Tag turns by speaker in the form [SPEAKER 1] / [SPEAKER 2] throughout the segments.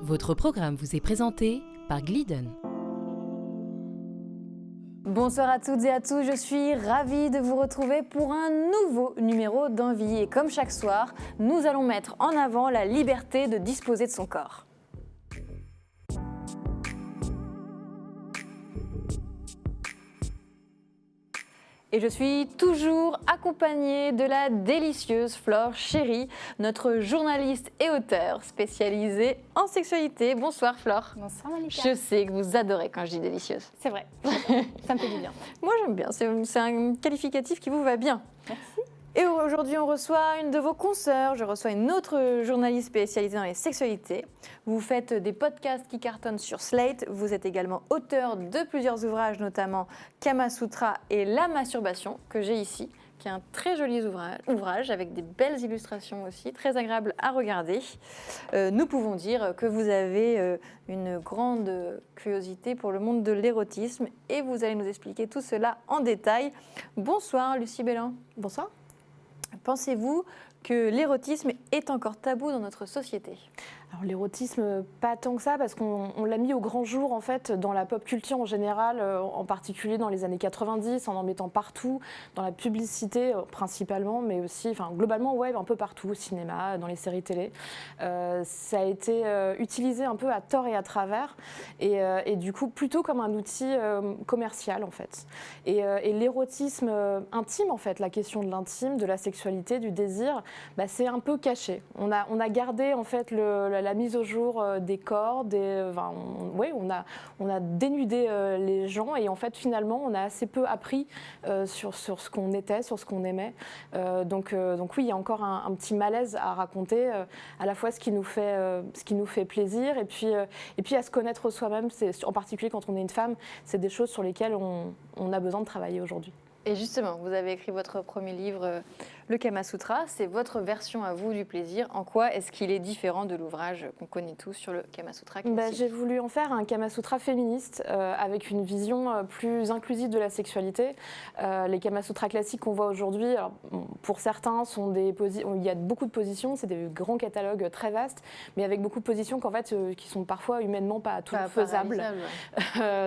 [SPEAKER 1] Votre programme vous est présenté par Glidden.
[SPEAKER 2] Bonsoir à toutes et à tous, je suis ravie de vous retrouver pour un nouveau numéro d'Envie. Et comme chaque soir, nous allons mettre en avant la liberté de disposer de son corps. Et je suis toujours accompagnée de la délicieuse Flore Chéri, notre journaliste et auteure spécialisée en sexualité. Bonsoir Flore.
[SPEAKER 3] Bonsoir Malika.
[SPEAKER 2] Je sais que vous adorez quand je dis délicieuse.
[SPEAKER 3] C'est vrai, ça me fait du bien.
[SPEAKER 2] Moi j'aime bien, c'est un qualificatif qui vous va bien.
[SPEAKER 3] Merci.
[SPEAKER 2] Et aujourd'hui, on reçoit une de vos consoeurs. Je reçois une autre journaliste spécialisée dans les sexualités. Vous faites des podcasts qui cartonnent sur Slate. Vous êtes également auteur de plusieurs ouvrages, notamment Kama Sutra et La Masturbation, que j'ai ici, qui est un très joli ouvrage avec des belles illustrations aussi, très agréable à regarder. Nous pouvons dire que vous avez une grande curiosité pour le monde de l'érotisme et vous allez nous expliquer tout cela en détail. Bonsoir Lucie Bellin.
[SPEAKER 3] Bonsoir.
[SPEAKER 2] Pensez-vous que l'érotisme est encore tabou dans notre société ?
[SPEAKER 3] Alors l'érotisme, pas tant que ça, parce qu'on l'a mis au grand jour en fait dans la pop culture en général, en particulier dans les années 90, en mettant partout, dans la publicité principalement, mais aussi, enfin globalement, ouais, un peu partout, au cinéma, dans les séries télé. Ça a été utilisé un peu à tort et à travers, et du coup plutôt comme un outil commercial en fait. Et l'érotisme intime en fait, la question de l'intime, de la sexualité, du désir, bah, c'est un peu caché. On a gardé en fait la mise au jour des corps, on a dénudé les gens et en fait finalement on a assez peu appris sur ce qu'on était, sur ce qu'on aimait. Donc oui, il y a encore un petit malaise à raconter, à la fois ce qui nous fait plaisir et puis à se connaître soi-même, en particulier quand on est une femme, c'est des choses sur lesquelles on a besoin de travailler aujourd'hui.
[SPEAKER 2] Et justement, vous avez écrit votre premier livre, le Kama Sutra. C'est votre version à vous du plaisir. En quoi est-ce qu'il est différent de l'ouvrage qu'on connaît tous sur le Kama Sutra ?
[SPEAKER 3] J'ai voulu en faire un Kama Sutra féministe avec une vision plus inclusive de la sexualité. Les Kama Sutra classiques qu'on voit aujourd'hui, pour certains, il y a beaucoup de positions, c'est des grands catalogues très vastes, mais avec beaucoup de positions qui sont parfois humainement pas toujours faisables.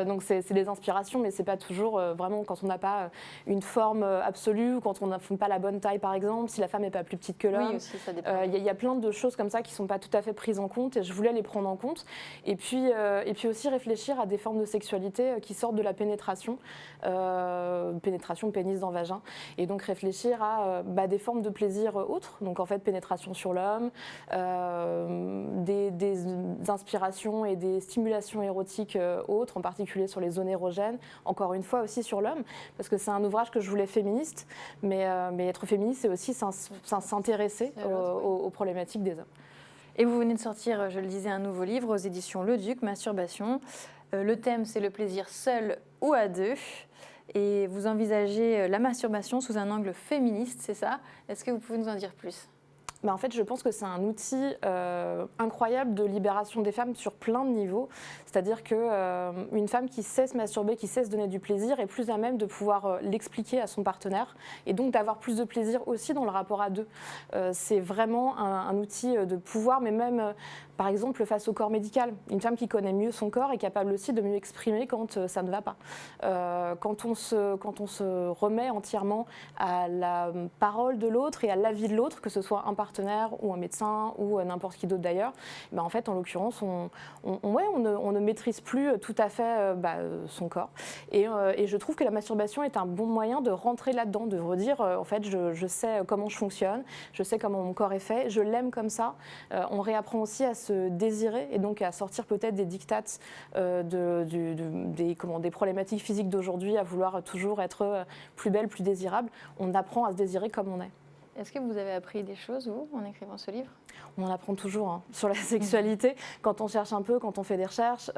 [SPEAKER 3] Donc c'est des inspirations, mais c'est pas toujours vraiment quand on n'a pas une forme absolue ou quand on n'a pas la bonne taille par exemple, si la femme n'est pas plus petite que l'homme.
[SPEAKER 2] Oui, aussi, ça dépend.
[SPEAKER 3] Il y a plein de choses comme ça qui ne sont pas tout à fait prises en compte et je voulais les prendre en compte. Et puis aussi réfléchir à des formes de sexualité qui sortent de la pénétration pénis dans vagin. Et donc réfléchir à des formes de plaisir autres. Donc en fait, pénétration sur l'homme, des inspirations et des stimulations érotiques autres, en particulier sur les zones érogènes. Encore une fois aussi sur l'homme, parce que c'est un ouvrage que je voulais féministe, mais être féministe, c'est aussi s'intéresser aux problématiques des hommes.
[SPEAKER 2] Et vous venez de sortir, je le disais, un nouveau livre aux éditions Le Duc, Masturbation. Le thème, c'est le plaisir seul ou à deux. Et vous envisagez la masturbation sous un angle féministe, c'est ça ? Est-ce que vous pouvez nous en dire plus ?
[SPEAKER 3] En fait, je pense que c'est un outil incroyable de libération des femmes sur plein de niveaux. C'est-à-dire qu'une femme qui sait se masturber, qui sait se donner du plaisir, est plus à même de pouvoir l'expliquer à son partenaire et donc d'avoir plus de plaisir aussi dans le rapport à deux. C'est vraiment un outil de pouvoir, mais même par exemple face au corps médical. Une femme qui connaît mieux son corps est capable aussi de mieux exprimer quand ça ne va pas. Quand on se remet entièrement à la parole de l'autre et à l'avis de l'autre, que ce soit un partenaire ou un médecin ou n'importe qui d'autre d'ailleurs, en fait en l'occurrence on ne maîtrise plus tout à fait son corps et je trouve que la masturbation est un bon moyen de rentrer là-dedans, de redire en fait je sais comment je fonctionne, je sais comment mon corps est fait, je l'aime comme ça. On réapprend aussi à se désirer et donc à sortir peut-être des dictates des problématiques physiques d'aujourd'hui, à vouloir toujours être plus belle, plus désirable. On apprend à se désirer comme on est.
[SPEAKER 2] Est-ce que vous avez appris des choses, vous, en écrivant ce livre ?
[SPEAKER 3] On en apprend toujours sur la sexualité. Quand on cherche un peu, quand on fait des recherches,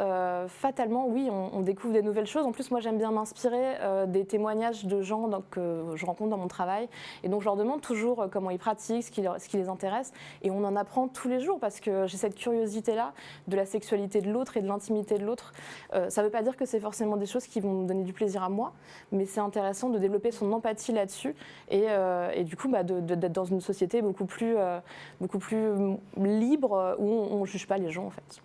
[SPEAKER 3] fatalement, oui, on découvre des nouvelles choses. En plus, moi, j'aime bien m'inspirer des témoignages de gens que je rencontre dans mon travail. Et donc, je leur demande toujours comment ils pratiquent, ce qui les intéresse. Et on en apprend tous les jours parce que j'ai cette curiosité-là de la sexualité de l'autre et de l'intimité de l'autre. Ça ne veut pas dire que c'est forcément des choses qui vont me donner du plaisir à moi, mais c'est intéressant de développer son empathie là-dessus et du coup, d'être dans une société beaucoup plus libre où on ne juge pas les gens en fait.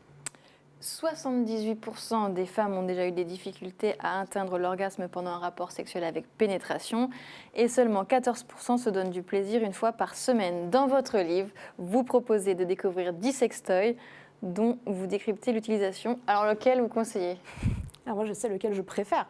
[SPEAKER 2] 78% des femmes ont déjà eu des difficultés à atteindre l'orgasme pendant un rapport sexuel avec pénétration et seulement 14% se donnent du plaisir une fois par semaine. Dans votre livre, vous proposez de découvrir 10 sextoys dont vous décryptez l'utilisation. Alors lequel vous conseillez ?
[SPEAKER 3] Alors moi je sais lequel je préfère.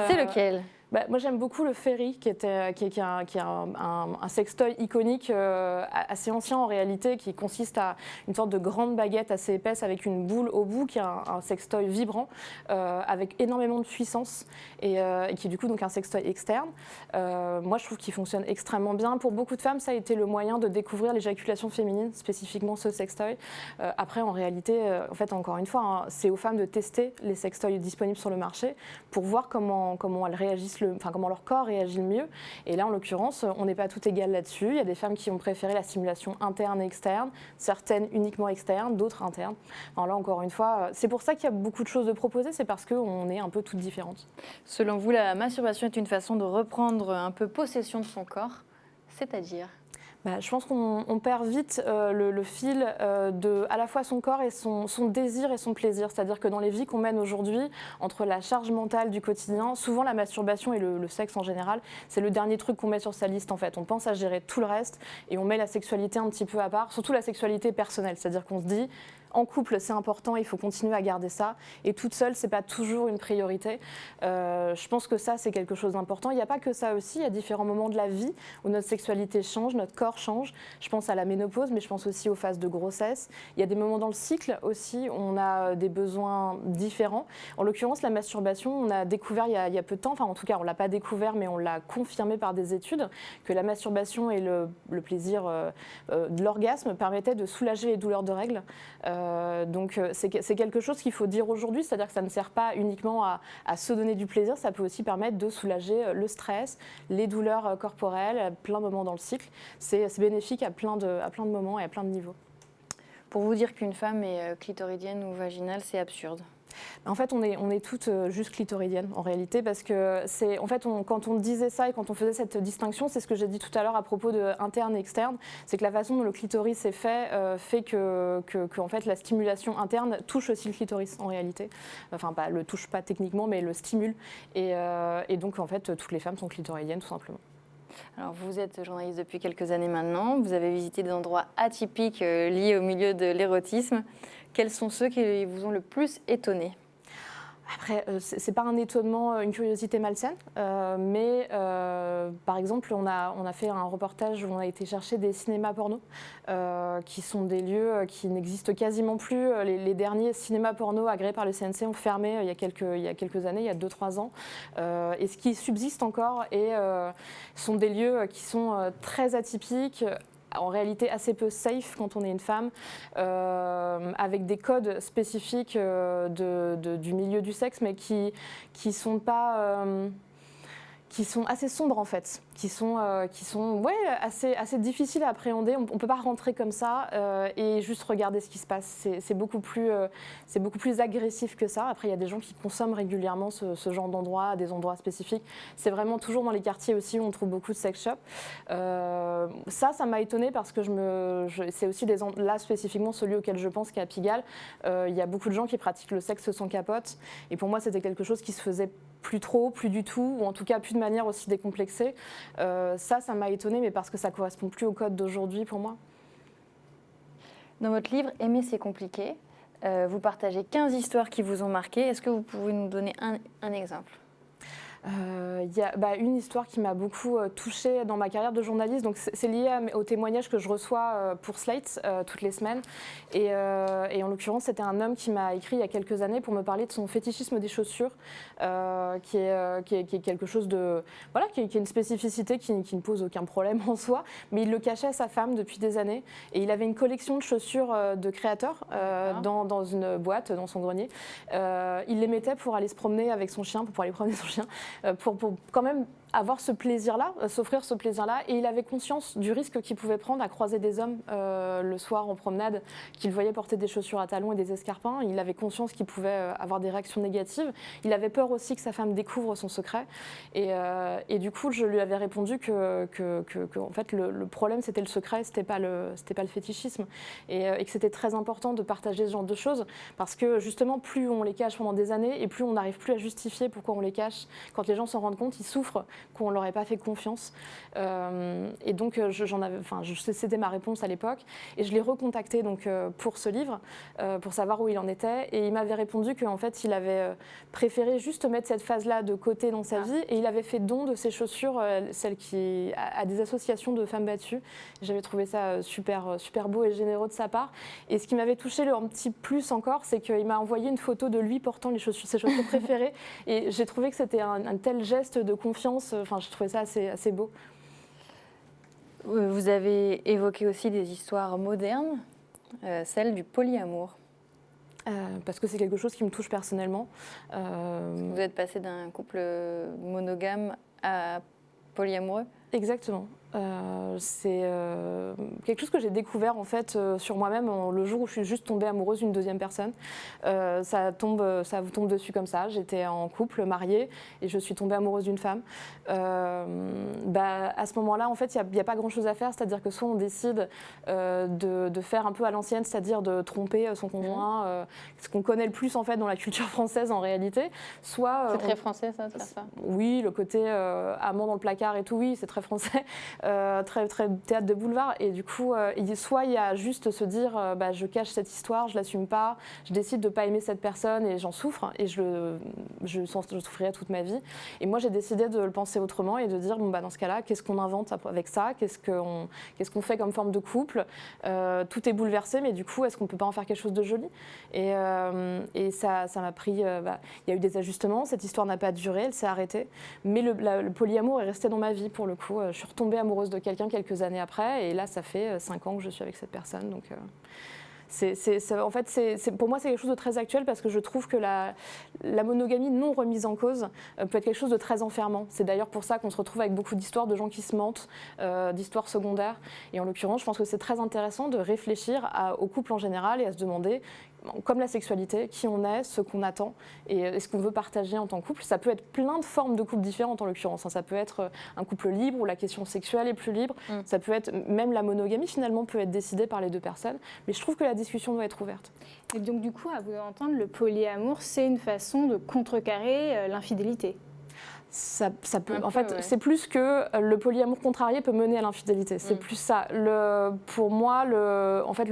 [SPEAKER 2] C'est lequel ?
[SPEAKER 3] Moi j'aime beaucoup le Fairy qui est un sextoy iconique assez ancien en réalité, qui consiste à une sorte de grande baguette assez épaisse avec une boule au bout, qui est un sextoy vibrant avec énormément de puissance et qui est du coup donc un sextoy externe. Moi je trouve qu'il fonctionne extrêmement bien. Pour beaucoup de femmes ça a été le moyen de découvrir l'éjaculation féminine, spécifiquement ce sextoy. Après en réalité, en fait encore une fois, hein, c'est aux femmes de tester les sextoys disponibles sur le marché pour voir comment elles réagissent, comment leur corps réagit le mieux. Et là, en l'occurrence, on n'est pas tout égal là-dessus. Il y a des femmes qui ont préféré la stimulation interne et externe, certaines uniquement externes, d'autres internes. Alors là, encore une fois, c'est pour ça qu'il y a beaucoup de choses de proposer, c'est parce qu'on est un peu toutes différentes.
[SPEAKER 2] Selon vous, la masturbation est une façon de reprendre un peu possession de son corps, c'est-à-dire ?
[SPEAKER 3] Je pense qu'on perd vite le fil de à la fois son corps et son désir et son plaisir. C'est-à-dire que dans les vies qu'on mène aujourd'hui, entre la charge mentale du quotidien, souvent la masturbation et le sexe en général, c'est le dernier truc qu'on met sur sa liste en fait. On pense à gérer tout le reste et on met la sexualité un petit peu à part, surtout la sexualité personnelle. C'est-à-dire qu'on se dit, en couple, c'est important, il faut continuer à garder ça. Et toute seule, ce n'est pas toujours une priorité. Je pense que ça, c'est quelque chose d'important. Il n'y a pas que ça aussi. Il y a différents moments de la vie où notre sexualité change, notre corps change. Je pense à la ménopause, mais je pense aussi aux phases de grossesse. Il y a des moments dans le cycle aussi où on a des besoins différents. En l'occurrence, la masturbation, on a découvert il y a peu de temps, enfin en tout cas, on ne l'a pas découvert, mais on l'a confirmé par des études, que la masturbation et le plaisir de l'orgasme permettaient de soulager les douleurs de règles. Donc c'est quelque chose qu'il faut dire aujourd'hui, c'est-à-dire que ça ne sert pas uniquement à se donner du plaisir, ça peut aussi permettre de soulager le stress, les douleurs corporelles, à plein de moments dans le cycle. C'est bénéfique à plein de moments et à plein de niveaux.
[SPEAKER 2] Pour vous dire qu'une femme est clitoridienne ou vaginale, c'est absurde.
[SPEAKER 3] En fait, on est toutes juste clitoridiennes en réalité, parce que quand on disait ça et quand on faisait cette distinction, c'est ce que j'ai dit tout à l'heure à propos de interne et externe, c'est que la façon dont le clitoris est fait fait que en fait, la stimulation interne touche aussi le clitoris en réalité. Enfin, le touche pas techniquement, mais le stimule. Et donc, en fait, toutes les femmes sont clitoridiennes tout simplement.
[SPEAKER 2] Alors, vous êtes journaliste depuis quelques années maintenant. Vous avez visité des endroits atypiques liés au milieu de l'érotisme. Quels sont ceux qui vous ont le plus étonné ?
[SPEAKER 3] Après, c'est pas un étonnement, une curiosité malsaine, mais par exemple, on a fait un reportage où on a été chercher des cinémas porno, qui sont des lieux qui n'existent quasiment plus. Les derniers cinémas porno agréés par le CNC ont fermé il y a quelques années, il y a 2-3 ans. Et ce qui subsiste encore sont des lieux qui sont très atypiques, en réalité assez peu safe quand on est une femme, avec des codes spécifiques du milieu du sexe, mais qui sont pas... qui sont assez sombres en fait, qui sont assez difficiles à appréhender. On ne peut pas rentrer comme ça et juste regarder ce qui se passe. C'est beaucoup plus agressif que ça. Après, il y a des gens qui consomment régulièrement ce genre d'endroits, des endroits spécifiques. C'est vraiment toujours dans les quartiers aussi où on trouve beaucoup de sex shops. Ça m'a étonnée parce que c'est aussi là spécifiquement celui auquel je pense, qui est à Pigalle. Il y a beaucoup de gens qui pratiquent le sexe sans capote. Et pour moi, c'était quelque chose qui se faisait plus trop, plus du tout, ou en tout cas plus de manière aussi décomplexée. Ça m'a étonnée, mais parce que ça ne correspond plus au code d'aujourd'hui pour moi.
[SPEAKER 2] Dans votre livre « Aimer, c'est compliqué », vous partagez 15 histoires qui vous ont marqué. Est-ce que vous pouvez nous donner un exemple ?
[SPEAKER 3] Il y a une histoire qui m'a beaucoup touchée dans ma carrière de journaliste. Donc c'est lié aux témoignages que je reçois pour Slate toutes les semaines. Et en l'occurrence, c'était un homme qui m'a écrit il y a quelques années pour me parler de son fétichisme des chaussures, qui est quelque chose de... Voilà, qui est une spécificité qui ne pose aucun problème en soi. Mais il le cachait à sa femme depuis des années. Et il avait une collection de chaussures de créateurs dans une boîte, dans son grenier. Il les mettait pour aller se promener avec son chien, pour aller promener son chien. Pour quand même avoir ce plaisir-là, s'offrir ce plaisir-là. Et il avait conscience du risque qu'il pouvait prendre à croiser des hommes le soir en promenade, qu'il voyait porter des chaussures à talons et des escarpins. Il avait conscience qu'il pouvait avoir des réactions négatives. Il avait peur aussi que sa femme découvre son secret. Et du coup, je lui avais répondu que en fait, le problème, c'était le secret, c'était pas le fétichisme. Et que c'était très important de partager ce genre de choses. Parce que justement, plus on les cache pendant des années et plus on n'arrive plus à justifier pourquoi on les cache. Quand les gens s'en rendent compte, ils souffrent qu'on ne leur ait pas fait confiance. Et donc, c'était ma réponse à l'époque. Et je l'ai recontacté donc, pour ce livre, pour savoir où il en était. Et il m'avait répondu qu'en fait, il avait préféré juste mettre cette phase-là de côté dans sa vie. Et il avait fait don de ses chaussures, celles à des associations de femmes battues. J'avais trouvé ça super, super beau et généreux de sa part. Et ce qui m'avait touché un petit plus encore, c'est qu'il m'a envoyé une photo de lui portant ses chaussures préférées. Et j'ai trouvé que c'était un tel geste de confiance. Enfin, je trouvais ça assez beau.
[SPEAKER 2] Vous avez évoqué aussi des histoires modernes, celle du polyamour.
[SPEAKER 3] Parce que c'est quelque chose qui me touche personnellement.
[SPEAKER 2] Vous êtes passé d'un couple monogame à polyamoureux ? Exactement.
[SPEAKER 3] C'est quelque chose que j'ai découvert en fait sur moi-même le jour où je suis juste tombée amoureuse d'une deuxième personne. Ça vous tombe dessus comme ça. J'étais en couple, mariée, et je suis tombée amoureuse d'une femme. À ce moment-là, en fait, il n'y a pas grand-chose à faire. C'est-à-dire que soit on décide de faire un peu à l'ancienne, c'est-à-dire de tromper son conjoint, ce qu'on connaît le plus en fait dans la culture française en réalité. Soit
[SPEAKER 2] c'est très français ça.
[SPEAKER 3] Oui, le côté amant dans le placard et tout, oui, c'est très français. Très, très théâtre de boulevard. Et du coup, soit il y a juste se dire je cache cette histoire, je l'assume pas, je décide de pas aimer cette personne et j'en souffre et je souffrirai toute ma vie. Et moi, j'ai décidé de le penser autrement et de dire dans ce cas-là, qu'est-ce qu'on invente avec ça, qu'est-ce qu'on fait comme forme de couple. Tout est bouleversé, mais du coup, est-ce qu'on peut pas en faire quelque chose de joli? Et ça m'a pris. Il y a eu des ajustements. Cette histoire n'a pas duré, elle s'est arrêtée. Mais le polyamour est resté dans ma vie pour le coup. Je suis retombée amoureuse de quelqu'un quelques années après et là ça fait 5 ans que je suis avec cette personne donc en fait, pour moi c'est quelque chose de très actuel parce que je trouve que la monogamie non remise en cause peut être quelque chose de très enfermant. C'est d'ailleurs pour ça qu'on se retrouve avec beaucoup d'histoires de gens qui se mentent, d'histoires secondaires et en l'occurrence je pense que c'est très intéressant de réfléchir au couple en général et à se demander comme la sexualité, qui on est, ce qu'on attend et ce qu'on veut partager en tant que couple. Ça peut être plein de formes de couples différentes en l'occurrence. Ça peut être un couple libre où la question sexuelle est plus libre. Ça peut être, même la monogamie finalement peut être décidée par les deux personnes. Mais je trouve que la discussion doit être ouverte.
[SPEAKER 4] Et donc du coup, à vous entendre, le polyamour, c'est une façon de contrecarrer l'infidélité.
[SPEAKER 3] Ça peut, en fait, c'est plus que le polyamour contrarié peut mener à l'infidélité. C'est plus ça. Pour moi, en fait,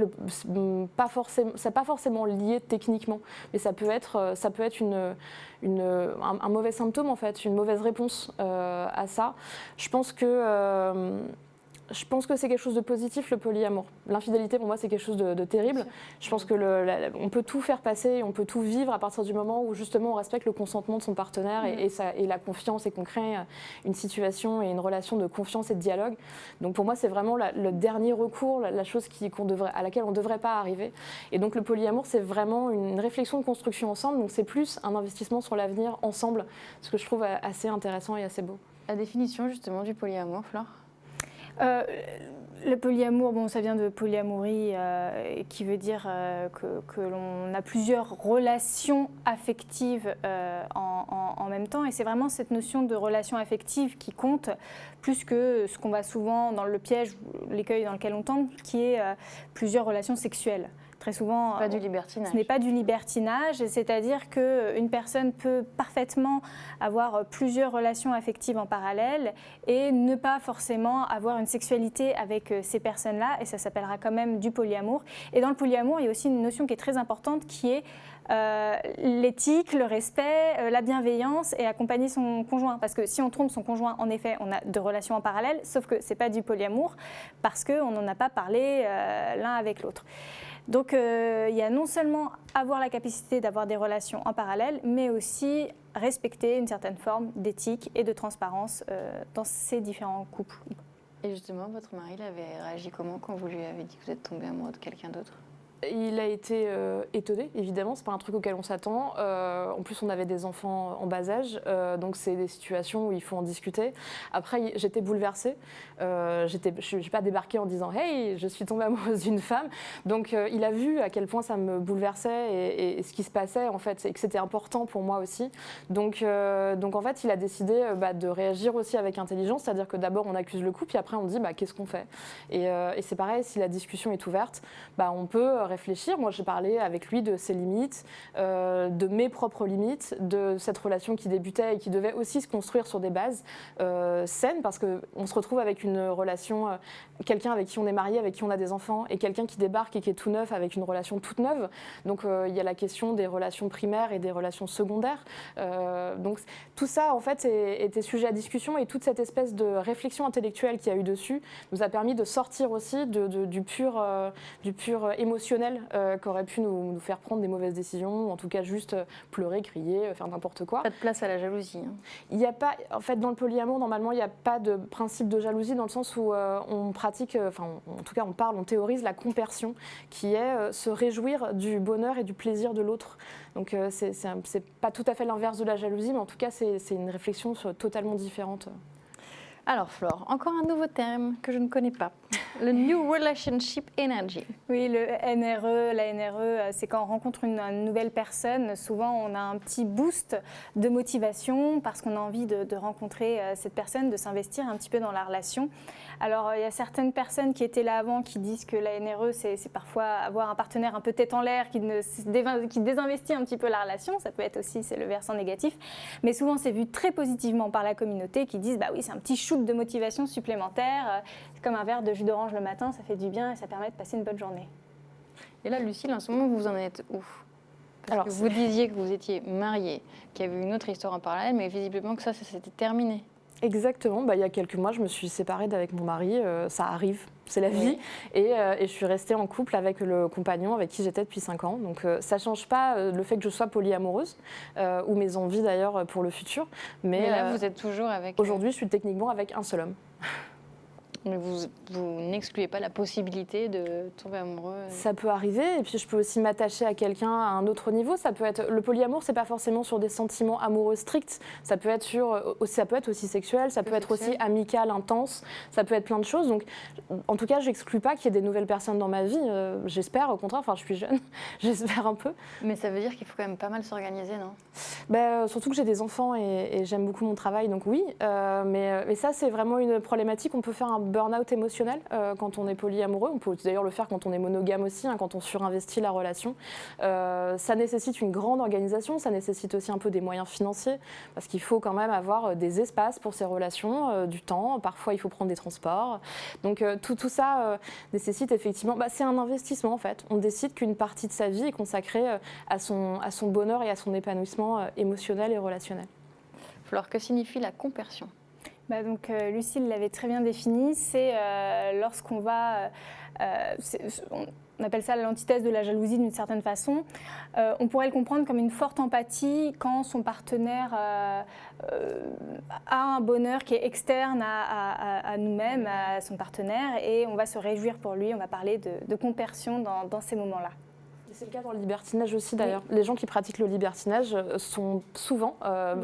[SPEAKER 3] c'est pas forcément lié techniquement, mais ça peut être un mauvais symptôme en fait, une mauvaise réponse à ça. Je pense que c'est quelque chose de positif, le polyamour. L'infidélité, pour moi, c'est quelque chose de terrible. Je pense qu'on peut tout faire passer, on peut tout vivre à partir du moment où, justement, on respecte le consentement de son partenaire et la confiance et qu'on crée une situation et une relation de confiance et de dialogue. Donc, pour moi, c'est vraiment le dernier recours, la chose à laquelle on ne devrait pas arriver. Et donc, le polyamour, c'est vraiment une réflexion de construction ensemble. Donc, c'est plus un investissement sur l'avenir ensemble, ce que je trouve assez intéressant et assez beau.
[SPEAKER 2] La définition, justement, du polyamour, Flore ?
[SPEAKER 4] Le polyamour, ça vient de polyamorie, qui veut dire que l'on a plusieurs relations affectives en même temps. Et c'est vraiment cette notion de relation affective qui compte, plus que ce qu'on va souvent dans le piège, l'écueil dans lequel on tombe, qui est plusieurs relations sexuelles. Très souvent,
[SPEAKER 2] pas du libertinage.
[SPEAKER 4] Ce n'est pas du libertinage, c'est-à-dire qu'une personne peut parfaitement avoir plusieurs relations affectives en parallèle et ne pas forcément avoir une sexualité avec ces personnes-là, et ça s'appellera quand même du polyamour. Et dans le polyamour, il y a aussi une notion qui est très importante qui est l'éthique, le respect, la bienveillance et accompagner son conjoint. Parce que si on trompe son conjoint, en effet, on a deux relations en parallèle, sauf que ce n'est pas du polyamour parce qu'on n'en a pas parlé l'un avec l'autre. Donc il y a non seulement avoir la capacité d'avoir des relations en parallèle, mais aussi respecter une certaine forme d'éthique et de transparence dans ces différents couples.
[SPEAKER 2] Et justement, votre mari avait réagi comment quand vous lui avez dit que vous êtes tombé amoureux de quelqu'un d'autre ?
[SPEAKER 3] Il a été étonné, évidemment, c'est pas un truc auquel on s'attend. En plus, on avait des enfants en bas âge, donc c'est des situations où il faut en discuter. Après, j'étais bouleversée. Je n'ai pas débarqué en disant « Hey, je suis tombée amoureuse d'une femme ». Donc, il a vu à quel point ça me bouleversait et ce qui se passait, en fait, et que c'était important pour moi aussi. Donc en fait, il a décidé de réagir aussi avec intelligence, c'est-à-dire que d'abord, on accuse le coup, puis après, on dit qu'est-ce qu'on fait. Et c'est pareil, si la discussion est ouverte, on peut réfléchir. Moi, j'ai parlé avec lui de ses limites, de mes propres limites, de cette relation qui débutait et qui devait aussi se construire sur des bases saines, parce qu'on se retrouve avec une relation, quelqu'un avec qui on est marié, avec qui on a des enfants, et quelqu'un qui débarque et qui est tout neuf avec une relation toute neuve. Donc, il y a la question des relations primaires et des relations secondaires. Donc, tout ça, en fait, était sujet à discussion, et toute cette espèce de réflexion intellectuelle qu'il y a eu dessus nous a permis de sortir aussi du pur émotionnel qui aurait pu nous faire prendre des mauvaises décisions, ou en tout cas juste pleurer, crier, faire n'importe quoi.
[SPEAKER 2] Pas de place à la jalousie.
[SPEAKER 3] Il y a pas, en fait, dans le polyamour, normalement, il n'y a pas de principe de jalousie dans le sens où on pratique, en tout cas, on théorise la compersion, qui est se réjouir du bonheur et du plaisir de l'autre. Donc, c'est pas tout à fait l'inverse de la jalousie, mais en tout cas, c'est une réflexion totalement différente.
[SPEAKER 2] Alors Flore, encore un nouveau terme que je ne connais pas, le New Relationship Energy.
[SPEAKER 4] Oui, la NRE, c'est quand on rencontre une nouvelle personne, souvent on a un petit boost de motivation parce qu'on a envie de rencontrer cette personne, de s'investir un petit peu dans la relation. Alors il y a certaines personnes qui étaient là avant qui disent que la NRE, c'est parfois avoir un partenaire un peu tête en l'air qui désinvestit un petit peu la relation, ça peut être aussi, c'est le versant négatif, mais souvent c'est vu très positivement par la communauté qui disent oui, c'est un petit shoot de motivation supplémentaire, c'est comme un verre de jus d'orange le matin, ça fait du bien et ça permet de passer une bonne journée.
[SPEAKER 2] Et là, Lucille, en ce moment, vous en êtes où? Parce que vous disiez que vous étiez mariée, qu'il y avait une autre histoire en parallèle, mais visiblement que ça s'était terminé.
[SPEAKER 3] Exactement, il y a quelques mois, je me suis séparée d'avec mon mari, ça arrive, c'est la vie, et je suis restée en couple avec le compagnon avec qui j'étais depuis 5 ans. Donc ça ne change pas le fait que je sois polyamoureuse, ou mes envies d'ailleurs pour le futur. Mais
[SPEAKER 2] là, vous êtes toujours avec...
[SPEAKER 3] Aujourd'hui, je suis techniquement avec un seul homme.
[SPEAKER 2] Mais vous n'excluez pas la possibilité de tomber amoureux?
[SPEAKER 3] Ça peut arriver, et puis je peux aussi m'attacher à quelqu'un à un autre niveau. Ça peut être, le polyamour, c'est pas forcément sur des sentiments amoureux stricts. Ça peut être aussi sexuel, ça peut être aussi amical, intense. Ça peut être plein de choses. Donc, en tout cas, j'exclus pas qu'il y ait des nouvelles personnes dans ma vie. J'espère, au contraire. Enfin, je suis jeune, j'espère un peu.
[SPEAKER 2] Mais ça veut dire qu'il faut quand même pas mal s'organiser, non?
[SPEAKER 3] Surtout que j'ai des enfants et j'aime beaucoup mon travail, donc oui. Mais ça, c'est vraiment une problématique. On peut faire un burn-out émotionnel quand on est polyamoureux. On peut d'ailleurs le faire quand on est monogame aussi, quand on surinvestit la relation. Ça nécessite une grande organisation, ça nécessite aussi un peu des moyens financiers, parce qu'il faut quand même avoir des espaces pour ces relations, du temps. Parfois, il faut prendre des transports. Donc tout ça nécessite effectivement... c'est un investissement en fait. On décide qu'une partie de sa vie est consacrée à son bonheur et à son épanouissement émotionnel et relationnel.
[SPEAKER 2] Flore, que signifie la compersion?
[SPEAKER 4] Donc, Lucille l'avait très bien défini, c'est lorsqu'on va, on appelle ça l'antithèse de la jalousie d'une certaine façon. On pourrait le comprendre comme une forte empathie quand son partenaire a un bonheur qui est externe à nous-mêmes, à son partenaire, et on va se réjouir pour lui, on va parler de compersion dans ces moments-là.
[SPEAKER 3] C'est le cas dans le libertinage aussi d'ailleurs. Oui. Les gens qui pratiquent le libertinage sont souvent,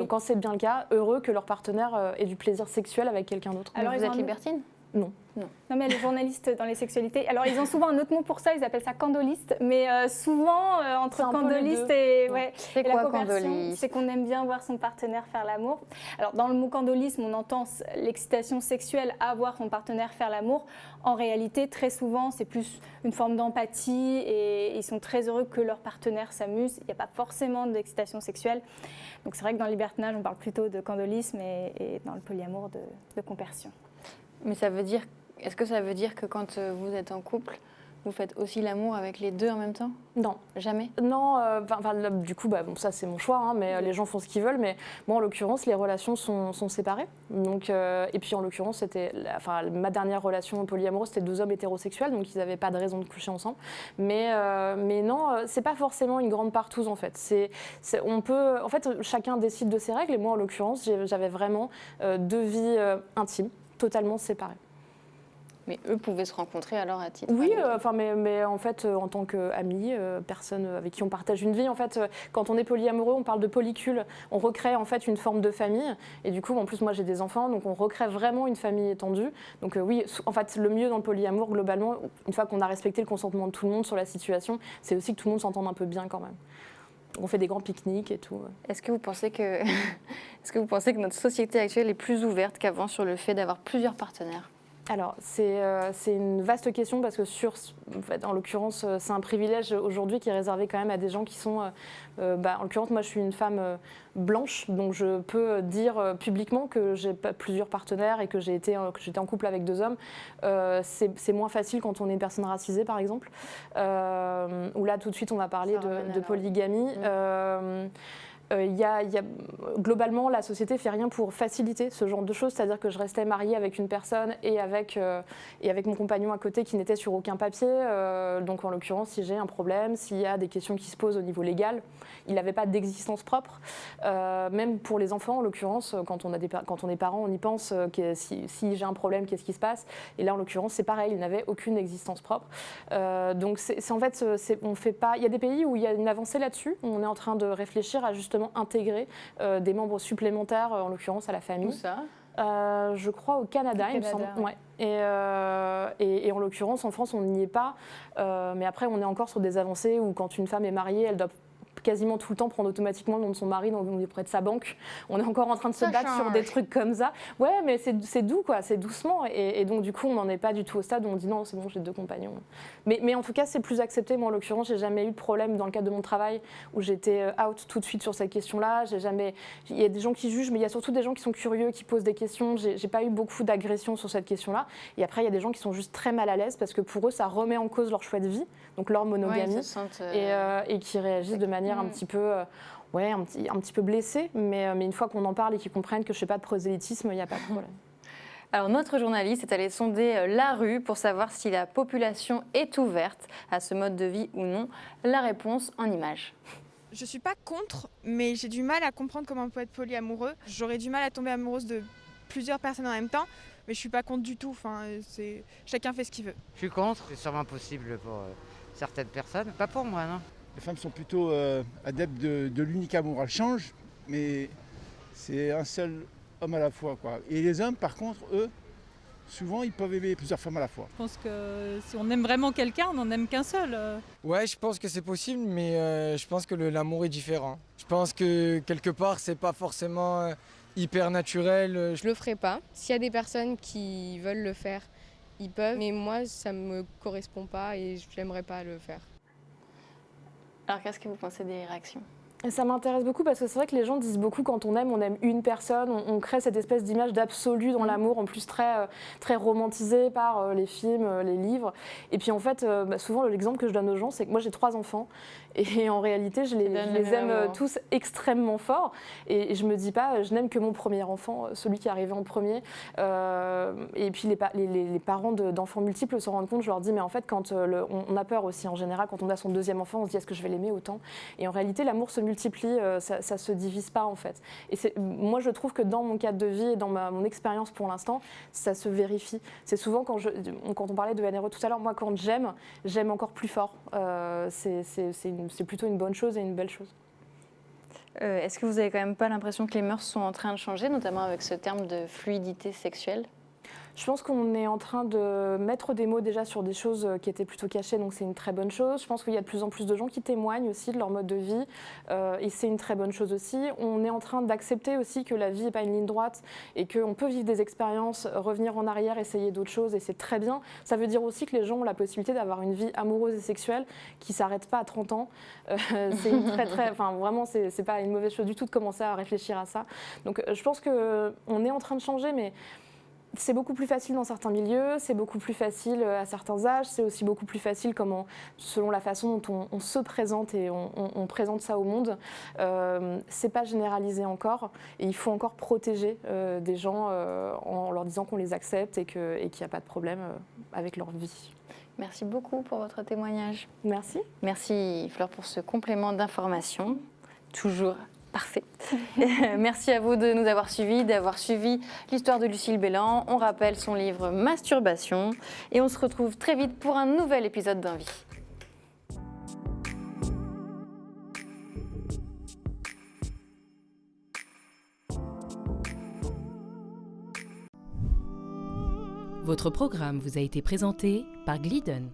[SPEAKER 3] quand c'est bien le cas, heureux que leur partenaire ait du plaisir sexuel avec quelqu'un d'autre.
[SPEAKER 2] Alors vous êtes libertine?
[SPEAKER 3] Non.
[SPEAKER 4] Non, mais les journalistes dans les sexualités, alors ils ont souvent un autre mot pour ça, ils appellent ça candoliste, mais souvent entre candoliste et la compersion, c'est qu'on aime bien voir son partenaire faire l'amour. Alors dans le mot candolisme, on entend l'excitation sexuelle à voir son partenaire faire l'amour. En réalité, très souvent, c'est plus une forme d'empathie et ils sont très heureux que leur partenaire s'amuse. Il n'y a pas forcément d'excitation sexuelle. Donc c'est vrai que dans le libertinage, on parle plutôt de candolisme et dans le polyamour de compersion.
[SPEAKER 2] Mais est-ce que ça veut dire que quand vous êtes en couple, vous faites aussi l'amour avec les deux en même temps?
[SPEAKER 3] Non.
[SPEAKER 2] Jamais?
[SPEAKER 3] Non, du coup, ça c'est mon choix, mais les gens font ce qu'ils veulent. Mais moi, en l'occurrence, les relations sont séparées. Donc, et puis, en l'occurrence, c'était ma dernière relation polyamoureuse, c'était 2 hommes hétérosexuels, donc ils n'avaient pas de raison de coucher ensemble. Mais non, c'est pas forcément une grande partouze, en fait. En fait, chacun décide de ses règles. Et moi, en l'occurrence, j'avais vraiment 2 vies intimes, totalement séparées.
[SPEAKER 2] Mais eux pouvaient se rencontrer alors à titre
[SPEAKER 3] Oui,
[SPEAKER 2] amical.
[SPEAKER 3] mais en fait, en tant qu'amis, personne avec qui on partage une vie, en fait, quand on est polyamoureux, on parle de polycule. On recrée en fait une forme de famille. Et du coup, en plus, moi, j'ai des enfants, donc on recrée vraiment une famille étendue. Donc oui, en fait, le mieux dans le polyamour, globalement, une fois qu'on a respecté le consentement de tout le monde sur la situation, c'est aussi que tout le monde s'entende un peu bien quand même. On fait des grands pique-niques et tout.
[SPEAKER 2] Est-ce que vous pensez que notre société actuelle est plus ouverte qu'avant sur le fait d'avoir plusieurs partenaires ?
[SPEAKER 3] Alors, c'est une vaste question parce que en fait, en l'occurrence, c'est un privilège aujourd'hui qui est réservé quand même à des gens qui sont... en l'occurrence, moi, je suis une femme blanche, donc je peux dire publiquement que j'ai plusieurs partenaires et que j'étais en couple avec 2 hommes. C'est moins facile quand on est une personne racisée, par exemple, où là, tout de suite, on va parler de polygamie. Globalement, la société fait rien pour faciliter ce genre de choses, c'est-à-dire que je restais mariée avec une personne et avec mon compagnon à côté qui n'était sur aucun papier. Donc en l'occurrence, si j'ai un problème, s'il y a des questions qui se posent au niveau légal, il n'avait pas d'existence propre. Même pour les enfants, en l'occurrence, quand on est parent, on y pense, si j'ai un problème, qu'est-ce qui se passe ? Et là, en l'occurrence, c'est pareil, il n'avait aucune existence propre. Donc en fait, on fait pas... Il y a des pays où il y a une avancée là-dessus, on est en train de réfléchir à justement intégrer des membres supplémentaires, en l'occurrence à la famille.
[SPEAKER 2] Où ça ?
[SPEAKER 3] Je crois au Canada, il me semble. Ouais. Et en l'occurrence, en France, on n'y est pas. Mais après, on est encore sur des avancées où quand une femme est mariée, elle doit quasiment tout le temps prendre automatiquement le nom de son mari auprès de sa banque. On est encore en train de se battre sur des trucs comme ça. Ouais, mais c'est doux, quoi, c'est doucement. Et donc, du coup, on n'en est pas du tout au stade où on dit non, c'est bon, j'ai 2 compagnons. Mais en tout cas, c'est plus accepté. Moi, en l'occurrence, j'ai jamais eu de problème dans le cadre de mon travail où j'étais out tout de suite sur cette question-là. Il y a des gens qui jugent, mais il y a surtout des gens qui sont curieux, qui posent des questions. J'ai pas eu beaucoup d'agressions sur cette question-là. Et après, il y a des gens qui sont juste très mal à l'aise parce que pour eux, ça remet en cause leur choix de vie, donc leur monogamie, et qui réagissent de manière un petit peu... un petit peu blessée, mais une fois qu'on en parle et qu'ils comprennent que je ne fais pas de prosélytisme, il n'y a pas de problème.
[SPEAKER 2] Alors notre journaliste est allé sonder la rue pour savoir si la population est ouverte à ce mode de vie ou non. La réponse en images.
[SPEAKER 5] Je ne suis pas contre, mais j'ai du mal à comprendre comment on peut être polyamoureux. J'aurais du mal à tomber amoureuse de plusieurs personnes en même temps, mais je ne suis pas contre du tout. Enfin, chacun fait ce qu'il veut.
[SPEAKER 6] Je suis contre, c'est sûrement possible pour certaines personnes, pas pour moi, non.
[SPEAKER 7] Les femmes sont plutôt adeptes de l'unique amour. Elles changent, mais c'est un seul homme à la fois, quoi. Et les hommes, par contre, eux, souvent, ils peuvent aimer plusieurs femmes à la fois.
[SPEAKER 8] Je pense que si on aime vraiment quelqu'un, on n'en aime qu'un seul.
[SPEAKER 9] Ouais, je pense que c'est possible, mais je pense que l'amour est différent. Je pense que quelque part, c'est pas forcément hyper naturel.
[SPEAKER 10] Je le ferai pas. S'il y a des personnes qui veulent le faire, ils peuvent. Mais moi, ça me correspond pas et je n'aimerais pas le faire.
[SPEAKER 2] Alors qu'est-ce que vous pensez des réactions ?
[SPEAKER 3] Et ça m'intéresse beaucoup parce que c'est vrai que les gens disent beaucoup quand on aime une personne, on crée cette espèce d'image d'absolu dans l'amour, en plus très, très romantisée par les films, les livres. Et puis en fait, souvent l'exemple que je donne aux gens, c'est que moi j'ai 3 enfants et en réalité je les aime tous extrêmement fort. Et je me dis pas, je n'aime que mon premier enfant, celui qui est arrivé en premier. Et puis les parents d'enfants multiples se rendent compte, je leur dis, mais en fait quand on a peur aussi en général, quand on a son 2e enfant, on se dit est-ce que je vais l'aimer autant ? Et en réalité l'amour se multiplie, ça se divise pas en fait. Et moi je trouve que dans mon cadre de vie et dans mon expérience pour l'instant, ça se vérifie. C'est souvent quand on parlait de NRE tout à l'heure, moi quand j'aime encore plus fort. C'est plutôt une bonne chose et une belle chose.
[SPEAKER 2] Est-ce que vous n'avez quand même pas l'impression que les mœurs sont en train de changer, notamment avec ce terme de fluidité sexuelle ?
[SPEAKER 3] Je pense qu'on est en train de mettre des mots déjà sur des choses qui étaient plutôt cachées, donc c'est une très bonne chose. Je pense qu'il y a de plus en plus de gens qui témoignent aussi de leur mode de vie, et c'est une très bonne chose aussi. On est en train d'accepter aussi que la vie n'est pas une ligne droite et qu'on peut vivre des expériences, revenir en arrière, essayer d'autres choses, et c'est très bien. Ça veut dire aussi que les gens ont la possibilité d'avoir une vie amoureuse et sexuelle qui ne s'arrête pas à 30 ans. C'est une vraiment, c'est pas une mauvaise chose du tout de commencer à réfléchir à ça. Donc je pense qu'on est en train de changer, mais c'est beaucoup plus facile dans certains milieux, c'est beaucoup plus facile à certains âges, c'est aussi beaucoup plus facile selon la façon dont on se présente et on présente ça au monde. C'est pas généralisé encore et il faut encore protéger des gens en leur disant qu'on les accepte et qu'il n'y a pas de problème avec leur vie.
[SPEAKER 2] Merci beaucoup pour votre témoignage.
[SPEAKER 3] Merci.
[SPEAKER 2] Merci Fleur pour ce complément d'information, toujours Parfait. Merci à vous de nous avoir suivis, d'avoir suivi l'histoire de Lucille Bélan. On rappelle son livre Masturbation et on se retrouve très vite pour un nouvel épisode d'Envie.
[SPEAKER 1] Votre programme vous a été présenté par Glidden.